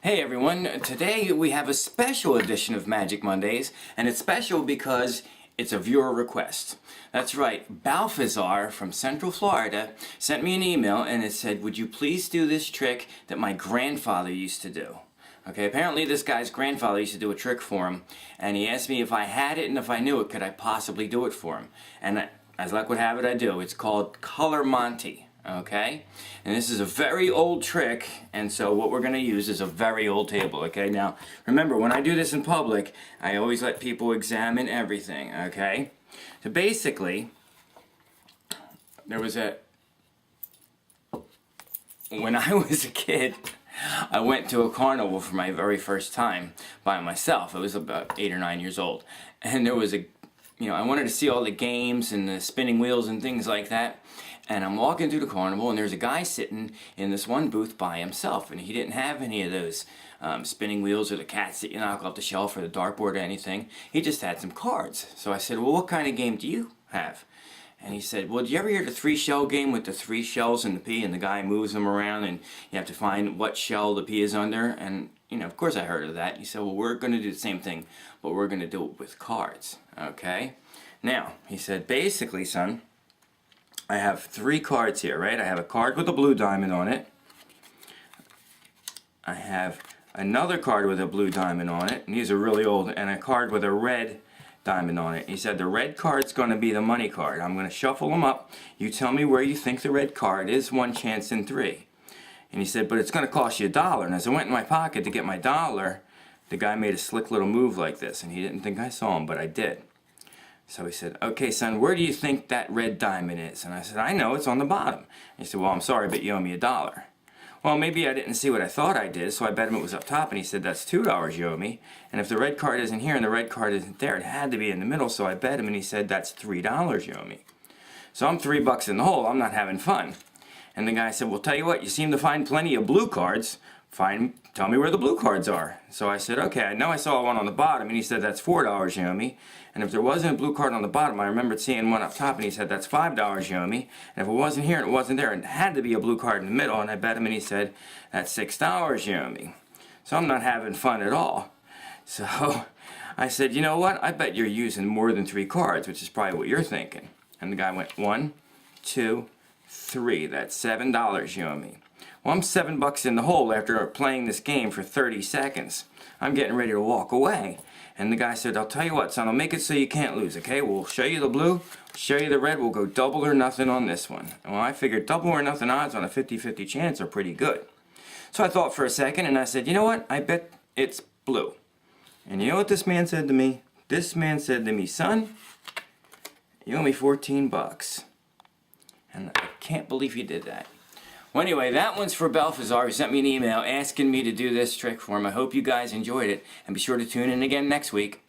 Hey everyone, today we have a special edition of Magic Mondays, and it's special because it's a viewer request. That's right, Balthazar from Central Florida sent me an email and it said, would you please do this trick that my grandfather used to do? Okay, apparently this guy's grandfather used to do a trick for him, and he asked me if I had it and if I knew it, could I possibly do it for him? And as luck would have it, I do. It's called Color Monte. Okay, and this is a very old trick, and so what we're going to use is a very old table. Okay, now remember, when I do this in public, I always let people examine everything. Okay, so basically when I was a kid, I went to a carnival for my very first time by myself. I was about 8 or 9 years old, and there was I wanted to see all the games and the spinning wheels and things like that. And I'm walking through the carnival, and there's a guy sitting in this one booth by himself, and he didn't have any of those spinning wheels or the cats that you knock off the shelf or the dartboard or anything. He just had some cards. So I said, well, what kind of game do you have? And he said, well, did you ever hear the 3-shell game with the 3 shells and the pea, and the guy moves them around, and you have to find what shell the pea is under? And, of course I heard of that. He said, well, we're going to do the same thing, but we're going to do it with cards, okay? Now, he said, basically, son, I have 3 cards here, right? I have a card with a blue diamond on it. I have another card with a blue diamond on it, and these are really old, and a card with a red diamond on it. He said the red card's going to be the money card. I'm going to shuffle them up. You tell me where you think the red card is, 1 chance in 3. And he said, but it's going to cost you $1. And as I went in my pocket to get my $1, the guy made a slick little move like this, and he didn't think I saw him, but I did. So he said, okay, son, where do you think that red diamond is? And I said, I know, it's on the bottom. He said, well, I'm sorry, but you owe me $1. Well, maybe I didn't see what I thought I did, so I bet him it was up top, and he said, that's $2 you owe me. And if the red card isn't here and the red card isn't there, it had to be in the middle, so I bet him, and he said, that's $3 you owe me. So I'm $3 in the hole, I'm not having fun. And the guy said, well, tell you what, you seem to find plenty of blue cards. Fine, tell me where the blue cards are. So I said, okay, I know I saw one on the bottom, and he said, that's $4 you owe me. And if there wasn't a blue card on the bottom, I remembered seeing one up top, and he said, that's $5 you owe me. And if it wasn't here and it wasn't there, it had to be a blue card in the middle, and I bet him, and he said, that's $6 you owe me. So I'm not having fun at all. So I said, you know what, I bet you're using more than 3 cards, which is probably what you're thinking. And the guy went, 1, 2, 3, that's $7 you owe me. Well, I'm $7 in the hole after playing this game for 30 seconds. I'm getting ready to walk away. And the guy said, I'll tell you what, son, I'll make it so you can't lose, okay? We'll show you the blue, show you the red, we'll go double or nothing on this one. Well, I figured double or nothing odds on a 50-50 chance are pretty good. So I thought for a second, and I said, you know what, I bet it's blue. And you know what this man said to me? This man said to me, son, you owe me $14. And I can't believe he did that. Well, anyway, that one's for Balthazar, who sent me an email asking me to do this trick for him. I hope you guys enjoyed it, and be sure to tune in again next week.